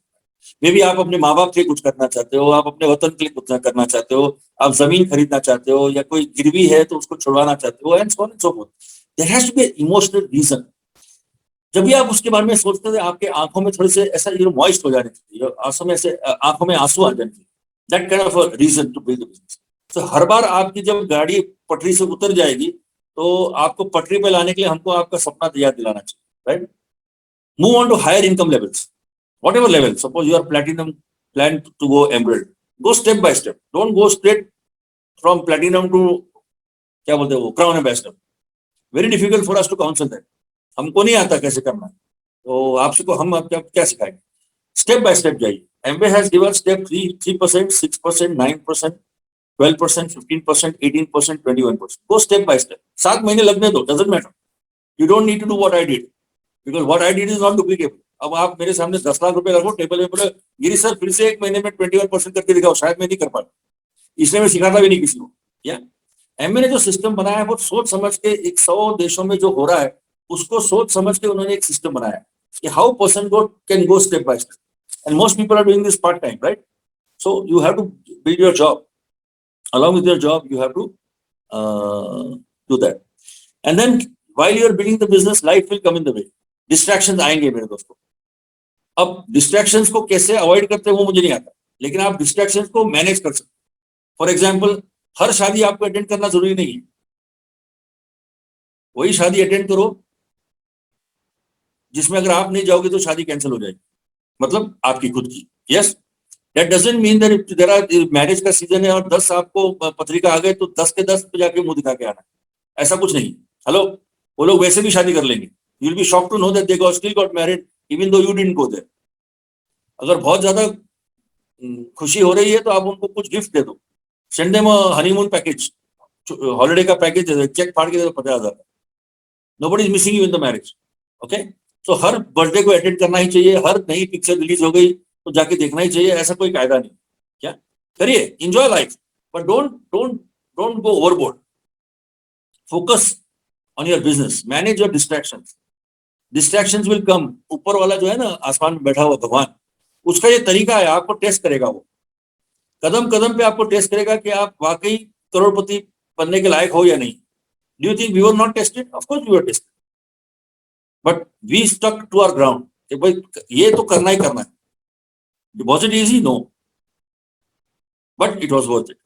मे भी आप अपने माँ बाप के लिए कुछ करना चाहते हो, आप अपने वतन के लिए कुछ करना चाहते हो, आप जमीन खरीदना चाहते हो, या कोई गिरवी है तो उसको छुड़वाना चाहते हो, and so on and so forth. There has to be emotional reason. जब भी आप उसके बारे में सोचते हैं, आपके आंखों में थोड़े से ऐसा मॉइस्ट हो जाने चाहिए, आंसू में ऐसे आंखों में आंसू आ जाने चाहिए। That kind of reason to build business. तो हर बार आपकी जब गाड़ी पटरी से उतर जाएगी तो आपको पटरी पे लाने के लिए हमको आपका सपना याद दिलाना चाहिए, right? Move on to higher income levels, whatever level. Suppose you are platinum, plan to go emerald, go step by step, don't go straight from platinum to क्या बोलते हैं वो crown ambassador. Very difficult for us to counsel that. हमको नहीं आता कैसे करना है, तो आपसे को हम आपको क्या सिखाएंगे? स्टेप बाय स्टेप जाइए। Amway has given step 3%, 6%, 9%, 12%, 15%, 18%, 21%. Go step by step. 7 महीने लगने दो, doesn't matter. You don't need to do what I did, because what I did is not duplicable. अब आप मेरे सामने 10 लाख रुपए रखो टेबल में, बोले गिरी सर फिर से 1 महीने में 21% करके दिखाओ, शायद मैं नहीं कर पाता, इसलिए मैं सिखाता भी नहीं किसी को। या एमए ने जो सिस्टम बनाया है वो सोच समझ के, 100 देशों में जो हो रहा है उसको सोच समझ के उन्होंने एक सिस्टम बनाया है कि how person can go step by step, and most people are doing this part time, right? So you have to build your job, along with your job you have to do that, and then while you are building the business, life will come in the way, distractions आएंगे मेरे दोस्तों। अब distractions को कैसे avoid करते हैं वो मुझे नहीं आता, लेकिन आप डिस्ट्रैक्शंस को मैनेज कर सकते। फॉर एग्जांपल, हर शादी आपको अटेंड करना जरूरी नहीं है, वही शादी अटेंड करो जिसमें अगर आप नहीं जाओगे तो शादी कैंसिल हो जाएगी, मतलब आपकी खुद की। Yes, that doesn't mean that there are, marriage का सीजन है और 10 आपको पत्रिका आ गए तो 10 के 10 पे जाके मुंह दिखा के आना, ऐसा कुछ नहीं। हेलो, वो लोग वैसे भी शादी कर लेंगे, you will be shocked to know that they got still got married even though you didn't go there. अगर बहुत ज्यादा खुशी हो रही है तो आप उनको कुछ गिफ्ट दे दो, send them honeymoon package, holiday का पैकेज, चेक फाड़ के दे दो 50,000। Nobody is missing you in the marriage, okay? So her birthday को अटेंड करना ही चाहिए, हर नई पिक्चर रिलीज हो गई तो जाके देखना ही चाहिए, ऐसा कोई कायदा नहीं। क्या करिए, enjoy life, but don't don't don't go overboard. Focus on your business, manage your distractions. Distractions will come. ऊपर वाला जो है ना, आसमान में बैठा हुआ भगवान, उसका ये तरीका है, आपको टेस्ट करेगा। वो कदम कदम पे आपको टेस्ट करेगा कि आप वाकई करोड़पति बनने के लायक हो या नहीं। Do you think we were not tested? Of course we were tested, but we stuck to our ground कि भाई ये तो करना ही करना है। Was it easy? No, but it was worth it.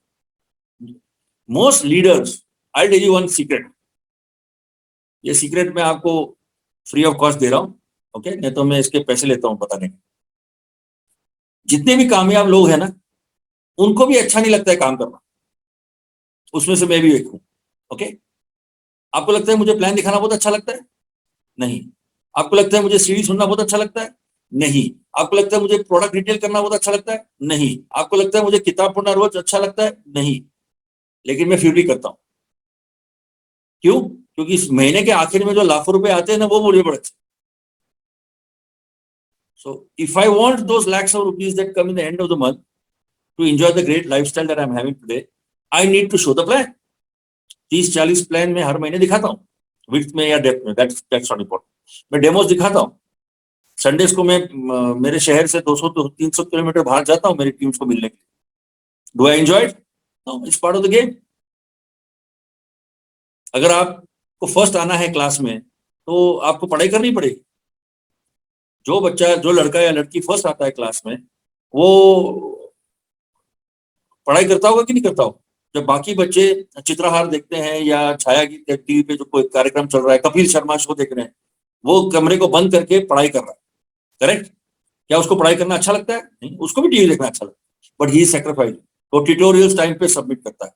Most leaders, I'll tell you one secret. ये secret मैं आपको फ्री ऑफ कॉस्ट दे रहा हूं, ओके? नहीं तो मैं इसके पैसे लेता हूं बताने के। जितने भी कामयाब लोग हैं ना, उनको भी अच्छा नहीं लगता है काम करना, उसमें से मैं भी एक हूं, ओके? आपको लगता है मुझे प्लान दिखाना बहुत अच्छा लगता है? नहीं। आपको लगता है मुझे सीढ़ी सुनना बहुत अच्छा लगता है? नहीं। आपको लगता है मुझे प्रोडक्ट रिटेल करना बहुत अच्छा लगता है? नहीं। आपको लगता है मुझे किताब पढ़ना रोज अच्छा लगता है? नहीं। लेकिन मैं फिर भी करता हूं। क्यों? क्योंकि इस महीने के आखिर में जो लाखों रुपए आते हैं ना, वो मुझे बड़े अच्छे। So if I want those lakhs of rupees that come in the end of the month to enjoy the great lifestyle that I'm having today, I need to show the plan. 30-40 plan में हर महीने दिखाता हूँ, width में या depth में, that's not important. मैं demos दिखाता हूँ। संडेज को मैं मेरे शहर से 200-300 किलोमीटर बाहर जाता हूँ मेरी टीम्स को मिलने के लिए। Do I enjoy it? No, it's part of the game. अगर आपको फर्स्ट आना है क्लास में तो आपको पढ़ाई करनी पड़ेगी। जो बच्चा, जो लड़का या लड़की फर्स्ट आता है क्लास में, वो पढ़ाई करता होगा कि नहीं करता होगा? जब बाकी बच्चे चित्रहार देखते हैं या छाया गीत टीवी पे जो कोई कार्यक्रम चल रहा है, कपिल शर्मा शो देख रहे हैं, वो कमरे को बंद करके पढ़ाई कर रहा है, करेक्ट? क्या उसको पढ़ाई करना अच्छा लगता है? नहीं, उसको भी टीवी देखना अच्छा लगता है, बट ही सैक्रिफाइस, वो ट्यूटोरियल्स टाइम पे सबमिट करता है।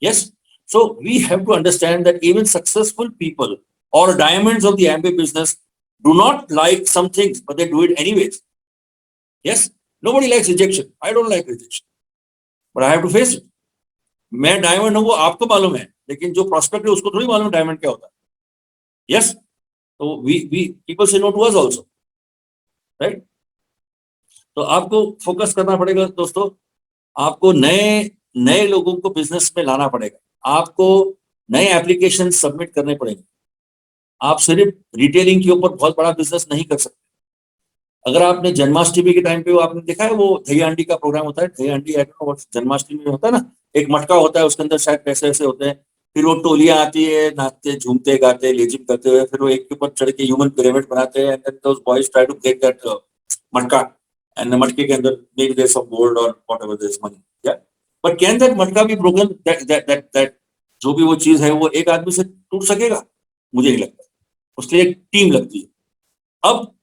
Yes, so we have to understand that even successful people और diamonds of the MBA business do not like some things, but they do it anyways. Yes, nobody likes rejection. I don't like rejection, but I have to face it. मैं diamond हूँ वो आपको मालूम है, लेकिन जो prospect है उसको थोड़ी मालूम है डायमंड क्या होता है। यस, तो वी पीपल से no to us also, right? तो आपको फोकस करना पड़ेगा दोस्तों। आपको नए लोगों को बिजनेस में लाना पड़ेगा। आपको नए एप्लीकेशन सबमिट करने पड़ेंगे। आप सिर्फ रिटेलिंग के ऊपर बहुत बड़ा बिजनेस नहीं कर सकते। अगर आपने जन्माष्टमी के टाइम पे वो आपने देखा है, वो दही हांडी का प्रोग्राम होता है, दही हांडी जन्माष्टमी में होता है ना, एक मटका होता है, उसके अंदर शायद पैसे ऐसे होते हैं, फिर वो टोलियां आती है, नाचते झूमते गाते लेजिम करते हुए, फिर वो एक के ऊपर चढ़ के ह्यूमन पिरामिड बनाते हैं, and then those boys try to break that matka, and मटके के अंदर maybe there's some gold or whatever there's money, yeah, but can that मटका be broken, that जो भी वो चीज है वो एक आदमी से टूट सकेगा? मुझे नहीं लगता। उसके लिए एक टीम लगती है। अब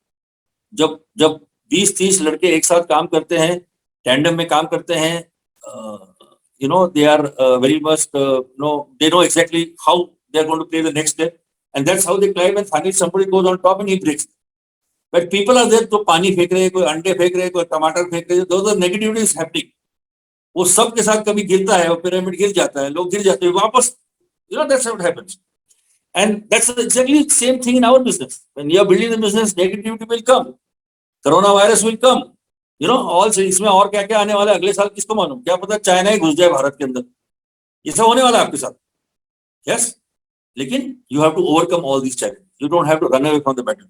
जब जब 20-30 लड़के एक साथ काम करते हैं, टैंडम में काम करते हैं, they are very much they know exactly how they are going to play the next step, and that's how they climb, and finally somebody goes on top and he breaks. But people are there, तो पानी फेंक रहे हैं, कोई अंडे फेंक रहे हैं, कोई टमाटर फेंक रहे हैं, those are negativities happening. वो सब के साथ कभी गिरता है, वो पिरामिड गिर जाता है, लोग गिर जाते हैं वापस, that's how it happens. And that's exactly the same thing in our business. When you are building the business, negativity will come, corona virus will come, all इसमें और क्या क्या आने वाला है अगले साल किसको मालूम, क्या पता चाइना ही घुस जाए भारत के अंदर, ये सब होने वाला है आपके साथ। यस, लेकिन you have to overcome all these challenge, you don't have to run away from the battle,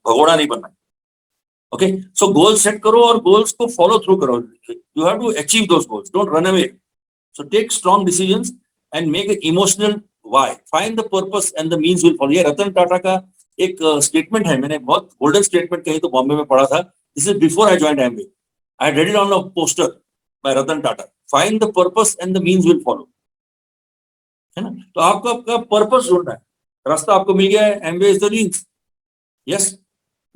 भगोड़ा नहीं बनना। ओके, सो गोल सेट करो और गोल्स को फॉलो थ्रू करो, you have to achieve those goals, don't run away. So take strong decisions and make a emotional why, find the purpose and the means will follow. ये रतन टाटा का एक statement है, मैंने बहुत गोल्डन स्टेटमेंट कहीं तो बॉम्बे में पढ़ा था, this is before I joined MBA, I read it on a poster by Ratan Tata, find the purpose and the means will follow, है ना। तो आपको आपका पर्पस ढूंढना है, रास्ता आपको मिल गया है, MBA is the means. Yes,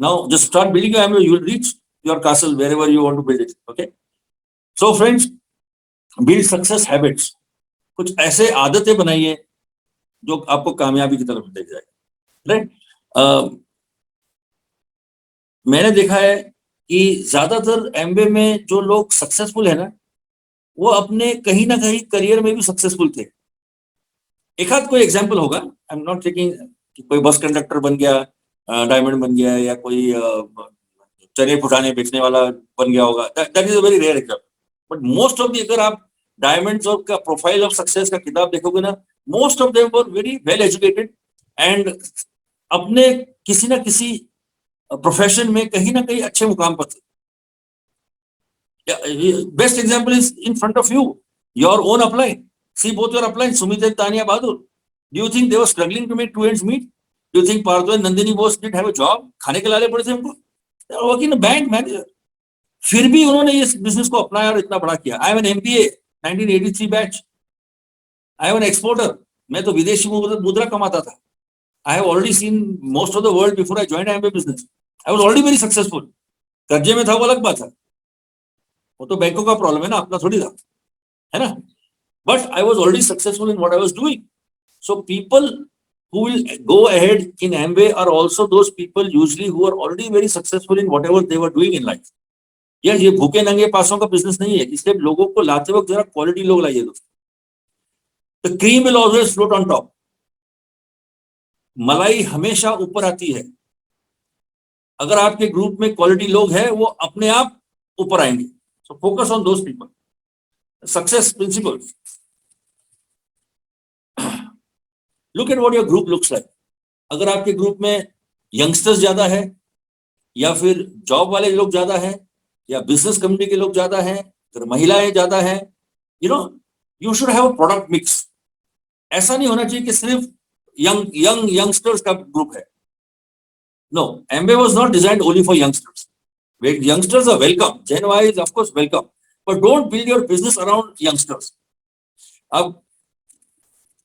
now just start building your MBA, you will reach your castle wherever you want to build it. Okay, so friends, build success habits, कुछ ऐसे आदतें बनाइए जो आपको कामयाबी की तरफ ले जाएगा, राइट। मैंने देखा है कि ज्यादातर एमबीए में जो लोग सक्सेसफुल है ना, वो अपने कहीं ना कहीं करियर में भी सक्सेसफुल थे। एक आध कोई एग्जांपल होगा, आई एम नॉट टेकिंग कि कोई बस कंडक्टर बन गया, डायमंड बन गया, या कोई चने फुटाने बेचने वाला बन गया होगा, that is a very rare example. But most of the, अगर आप डायमंड्स और का प्रोफाइल ऑफ सक्सेस का किताब देखोगे ना, most of them were very well educated and अपने किसी ना किसी प्रोफेशन में कहीं ना कहीं अच्छे मुकाम पर थे। Best example is in front of you, your own upline, see both your upline, Sumit and Tania Bahadur, do you think they were struggling to make two ends meet? Do you think Partho and Nandini Bose didn't have a job? खाने के लाले पड़े थे उनको, they are working in a bank manager, फिर भी उन्होंने इस बिजनेस को अपनाया और इतना बड़ा किया। I am an MBA 1983 batch, I am an exporter, मैं तो विदेशी मुद्रा कमाता था। I have already seen most of the world before I joined MBA business. I was already very successful. कर्जे में था वो अलग बात है, वो तो बैंकों का प्रॉब्लम है ना, अपना थोड़ी था, है ना। But I was already successful in what I was doing. So people who will go ahead in MBA are also those people usually who are already very successful in whatever they were doing in life. यार ये भूखे नंगे पासों का business नहीं है, इसलिए लोगों को लाते वक्त जरा क्वालिटी लोग लाइए दोस्तों। The cream will always float on top. मलाई हमेशा ऊपर आती है। अगर आपके ग्रुप में क्वालिटी लोग हैं, वो अपने आप ऊपर आएंगे। So focus on those people. Success principle, look at what your group looks like. अगर आपके ग्रुप में यंगस्टर्स ज्यादा है, या फिर जॉब वाले लोग ज्यादा हैं, या बिजनेस कम्युनिटी के लोग ज्यादा हैं, फिर महिलाएं ज्यादा हैं, you should have a product mix. ऐसा नहीं होना चाहिए कि सिर्फ यंगस्टर्स का ग्रुप है। No, MBA was not designed only for youngsters. Youngsters are welcome. Gen Y is of course welcome, but don't build your business around youngsters. अब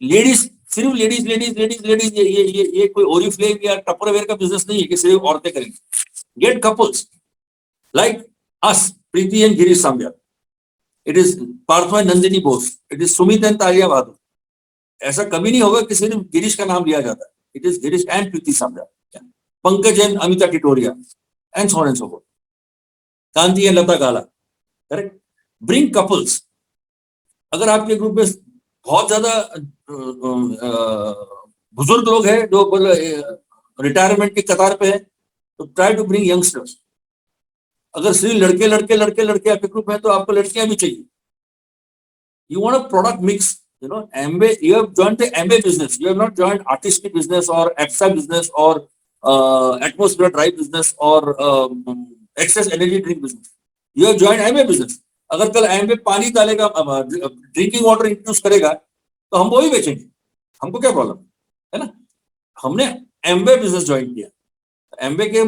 ladies, सिर्फ लेडीज ये कोई ओरिफ्लेम या टपरवेयर का बिजनेस नहीं है कि सिर्फ औरतें करेंगी। Get couples like us, Preeti and Girish Samya. It is Partho and Nandini Bose. It is Sumit and Talia Bahadur. ऐसा कभी नहीं होगा कि सिर्फ गिरीश का नाम लिया जाता है। It is Girish and Preeti Samya. Pankaj and Amita Titoria and so on and so forth, Kanti and Lata Gala, correct. Bring couples. अगर आपके ग्रुप में बहुत ज्यादा बुजुर्ग लोग हैं जो रिटायरमेंट की कतार पे है, तो ट्राई टू ब्रिंग यंगस्टर्स। अगर सिर्फ लड़के आपके ग्रुप में, तो आपको लड़कियां भी चाहिए। You want a product mix, MBA, you have joined the MBA business, you have not joined artistic business or EPSA business or atmosphere drive business or access energy drink business, you have join Amway business. अगर कल Amway पानी डालेगा, drinking water introduce करेगा तो हम वो ही बेचेंगे, हमको क्या प्रॉब्लम है ना। हमने एमवे बिजनेस ज्वाइन किया, एमवे के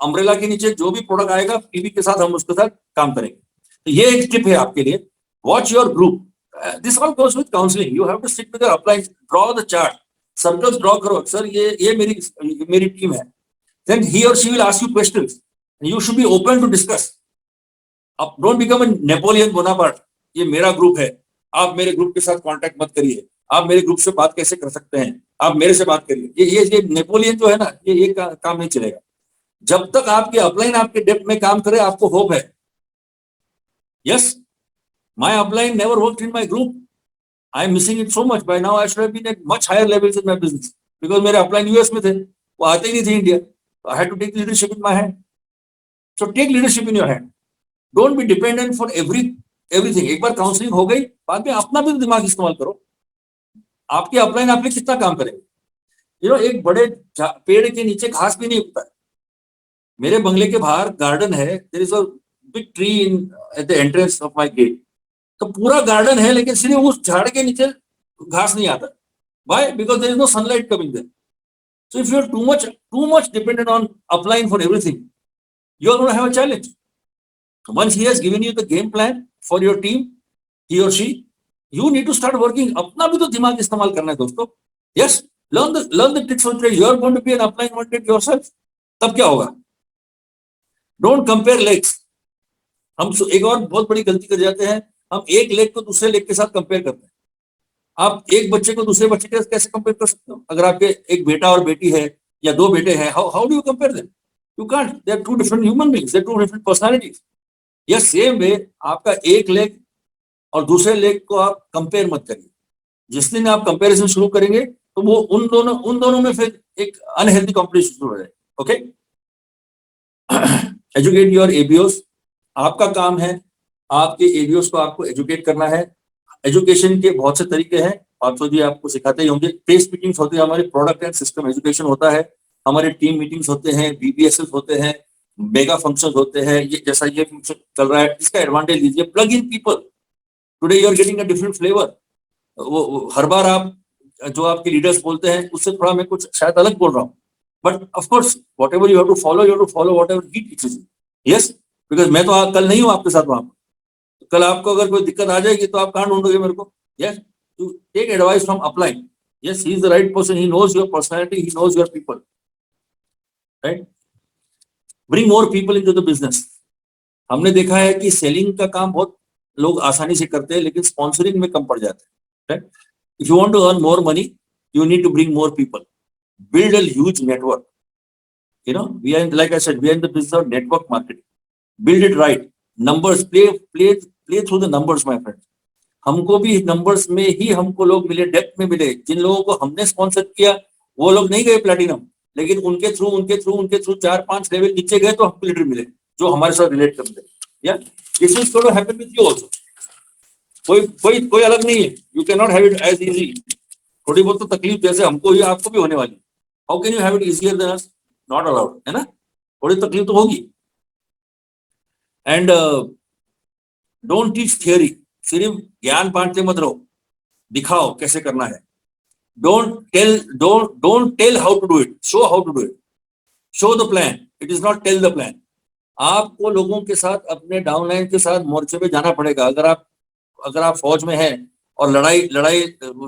अम्ब्रेला के नीचे जो भी प्रोडक्ट आएगा पीवी के साथ हम उसके साथ काम करेंगे। तो ये एक टिप है आपके लिए, watch your group, this all goes with counselling, you have to sit with your upline, draw the chart, circles draw करो, सर ये मेरी टीम है, then he or she will ask you questions and you should be open to discuss. अब don't become a Napoleon Bonaparte, ये मेरा group है, आप मेरे ग्रुप के साथ कांटेक्ट मत करिए, आप मेरे ग्रुप से बात कैसे कर सकते हैं, आप मेरे से बात करिए, ये नेपोलियन जो है ना, ये काम नहीं चलेगा। जब तक आपके अपलाइन आपके डेप्थ में काम करे, आपको होप है। Yes, my upline never worked in my group, I am missing it so much, by now I should have been at much higher levels in my business, because मेरे upline US में थे, वो आते ही नहीं थे India, I had to take leadership in my hand. So take leadership in your hand. Don't be dependent for everything. एक बार counselling हो गई, बाद में अपना भी दिमाग इस्तेमाल करो। आपके अपलाइन आप कितना काम करेंगे। एक बड़े पेड़ के नीचे घास भी नहीं उगता है। मेरे बंगले के बाहर गार्डन है, there is a big tree in at the entrance of my gate, तो पूरा गार्डन है, लेकिन सिर्फ उस झाड़ के नीचे घास नहीं आता। Why? Because there is no sunlight coming there. So if you're too much dependent on upline for everything, you're going to have a challenge. Once he has given you the game plan for your team, he or she, you need to start working. अपना भी तो दिमाग इस्तेमाल करना है दोस्तों। Yes, learn the tricks of trade. You're going to be an upline one day yourself. तब क्या होगा? Don't compare legs. हम एक और बहुत बड़ी गलती कर जाते हैं, हम एक लेग को दूसरे लेग के साथ कंपेयर करते हैं। आप एक बच्चे को दूसरे बच्चे के कैसे कंपेयर कर सकते हो? अगर आपके एक बेटा और बेटी है या दो बेटे हैं, how do you compare them? You can't, they are two different human beings, they are two different personalities. या सेम वे आपका एक लेग और दूसरे लेग को आप कंपेयर मत करिए। जिस दिन आप कंपैरिजन शुरू करेंगे तो वो उन दोनों में फिर एक अनहेल्दी कॉम्पिटिशन शुरू हो जाएगा। ओके, एजुकेट योर एबीओस, आपका काम है आपके एबीओस को आपको एजुकेट करना है। एजुकेशन के बहुत से तरीके हैं, पार्थो जी आपको सिखाते ही होंगे। टेस्ट मीटिंग्स होती है, हमारे प्रोडक्ट एंड सिस्टम एजुकेशन होता है, हमारे टीम मीटिंग्स होते हैं, बीबीएसएस होते हैं, मेगा फंक्शंस होते हैं। ये जैसा ये फंक्शन चल रहा है, इसका एडवांटेज लीजिए। Plug in people, today you are getting a different flavour. वो हर बार आप जो आपके लीडर्स बोलते हैं उससे थोड़ा मैं कुछ शायद अलग बोल रहा हूँ, but of course whatever you have to follow whatever he teaches you. Yes, because मैं तो कल नहीं हूँ आपके साथ वहां पर, कल आपको अगर कोई दिक्कत आ जाएगी तो आप कहाँ ढूंढोगे मेरे को? Yes, to take advice from upline. Yes, he is the right person, he knows your personality, he knows your people, right. Bring more people into the business. हमने देखा है कि सेलिंग का काम बहुत लोग आसानी से करते हैं, लेकिन स्पॉन्सरिंग में कम पड़ जाते हैं, right. If you want to earn more money, you need to bring more people, build a huge network. You know, we are like I said, we are in the business of network marketing. Build it right. Numbers, play through the numbers, my friend. हमको भी numbers में ही हमको लोग मिले, depth में मिले। जिन लोगों को हमने स्पॉन्सर किया वो लोग नहीं गए प्लैटिनम, लेकिन उनके थ्रू 4-5 लेवल नीचे गए तो हमको लीडर मिले जो हमारे साथ रिलेट करते हैं। Yeah this is going to happen with you also. कोई अलग नहीं है। You can not have it as easy. थोड़ी बहुत तो तकलीफ जैसे हमको ही आपको भी होने वाली। How can you have it easier than us? Not allowed, है ना। थोड़ी तकलीफ तो होगी। एंड डोंट टीच थियरी, सिर्फ ज्ञान बांटते मत रहो, दिखाओ कैसे करना है। Don't tell how to do it, show how to do it, show the plan, it is not tell the plan. आपको लोगों के साथ अपने डाउनलाइन के साथ मोर्चे पे जाना पड़ेगा। अगर आप फौज में हैं और लड़ाई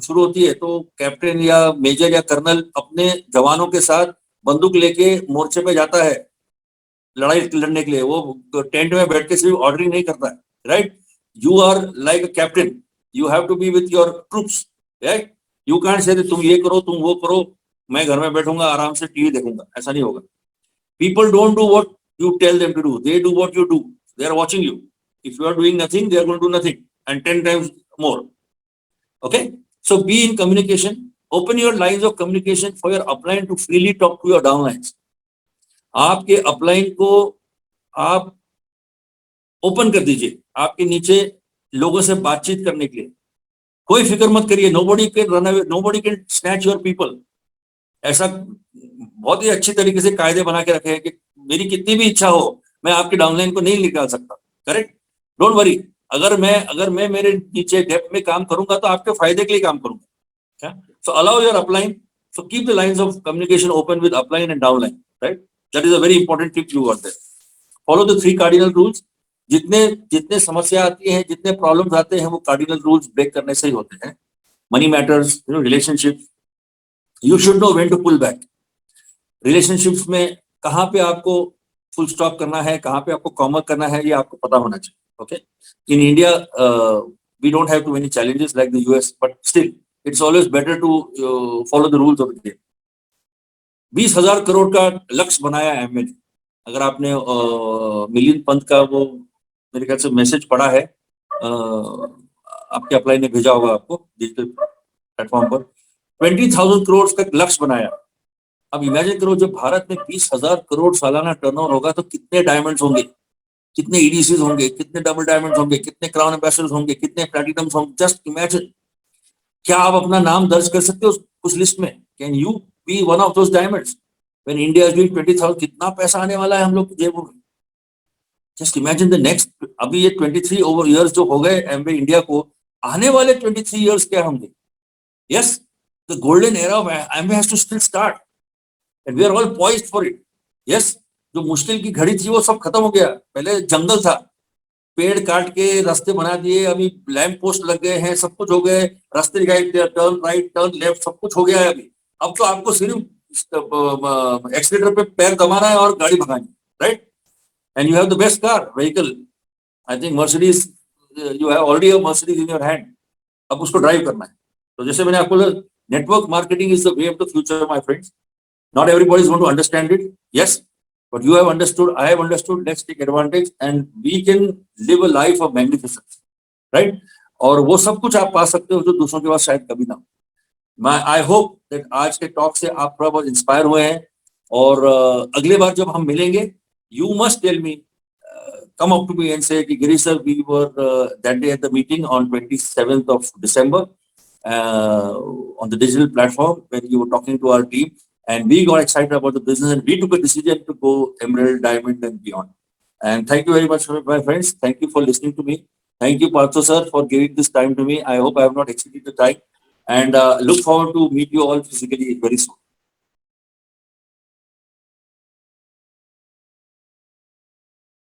शुरू होती है तो कैप्टन या मेजर या कर्नल अपने जवानों के साथ बंदूक लेके मोर्चे पे जाता है लड़ाई लड़ने के लिए। वो टेंट में बैठ के सिर्फ ऑर्डरिंग नहीं करता है, right. You are like a captain, you have to be with your troops, right. You can't say तुम ये करो तुम वो करो, मैं घर में बैठूंगा आराम से टीवी देखूंगा, ऐसा नहीं होगा। People don't do what you tell them to do, they do what you do. They are watching you. If you are doing nothing, they are going to do nothing and 10 times more. Okay, so be in communication. Open your lines of communication for your upline to freely talk to your downlines. आपके upline को आप open कर दीजिए आपके नीचे लोगों से बातचीत करने के लिए। कोई फिक्र मत करिए, nobody can run away, nobody can snatch your people. ऐसा बहुत ही अच्छी तरीके से कायदे बना के रखे हैं कि मेरी कितनी भी इच्छा हो मैं आपकी डाउनलाइन को नहीं निकाल सकता, करेक्ट? डोंट वरी, अगर मैं मेरे नीचे डेप्थ में काम करूंगा तो आपके फायदे के लिए काम करूंगा। So allow your upline, so keep the lines of communication open with upline and downline, right? That is a very important tip you got there. Follow the 3 cardinal rules. जितने समस्या आती है, जितने प्रॉब्लम्स आते हैं, वो कार्डिनल रूल्स ब्रेक करने से ही होते हैं। Money matters, relationship, you should know when to pull back. Relationships में कहाँ पे आपको फुल स्टॉप करना है, कहाँ पे आपको कॉमा करना है, ये आपको पता होना चाहिए। Okay, in India we don't have too many challenges like the US, but still it's always better to follow the rules of the game. 20,000 crore का लक्ष्य बनाया एमए ने। अगर आपने मिलिंद पंत का वो मेरे ख्याल से मैसेज पढ़ा है, आपके अप्लाई ने भेजा होगा आपको डिजिटल प्लेटफॉर्म पर, 20,000 करोड़ का लक्ष्य बनाया। अब इमेजिन करो, जब भारत में 20,000 करोड़ सालाना टर्नओवर होगा तो कितने डायमंड्स होंगे, कितने ईडीसीज होंगे, कितने डबल डायमंड्स होंगे, कितने क्राउन एम्बेसडर्स होंगे, कितने प्लैटिनम्स होंगे। जस्ट इमेजिन, क्या आप अपना नाम दर्ज कर सकते हो उस लिस्ट में? Can you be one of those diamonds when India is doing 20,000? कितना पैसा आने वाला है हम लोग की जेबों में। जस्ट इमेजिन द नेक्स्ट, अभी ये 23 ओवर ईयर्स जो हो गए एमवे इंडिया को, आने वाले 23 ईयर्स क्या होंगे? Yes, the golden era of Amway has to still start and we are all poised for it. Yes, जो मुश्किल की घड़ी थी वो सब खत्म हो गया। पहले जंगल था, पेड़ काट के रास्ते बना दिए, अभी लैंप पोस्ट लग गए हैं, सब कुछ हो गए, रास्ते दिखाई, टर्न राइट, टर्न लेफ्ट, सब कुछ हो गया है अभी। अब तो आपको सिर्फ एक्सीलेटर पे पैर दबाना है और गाड़ी भगानी, right? And you have the best car vehicle, I think Mercedes, you have already a Mercedes in your hand, अब उसको ड्राइव करना है। तो जैसे मैंने आपको, network marketing is the way of the future my friends. Not everybody is going to understand it, yes, but you have understood, I have understood. Let's take advantage and we can live a life of magnificence, right? और वो सब कुछ आप पा सकते हो जो दूसरों के पास शायद कभी ना हो। I hope that आज के टॉक से आप थोड़ा बहुत इंस्पायर हुए हैं, और अगले बार जब हम मिलेंगे, you must tell me, come up to me and say, Girish sir, we were that day at the meeting on 27th of December on the digital platform where you were talking to our team. And we got excited about the business and we took a decision to go emerald, diamond and beyond. And thank you very much, my friends. Thank you for listening to me. Thank you, Partho sir, for giving this time to me. I hope I have not exceeded the time, and look forward to meet you all physically very soon.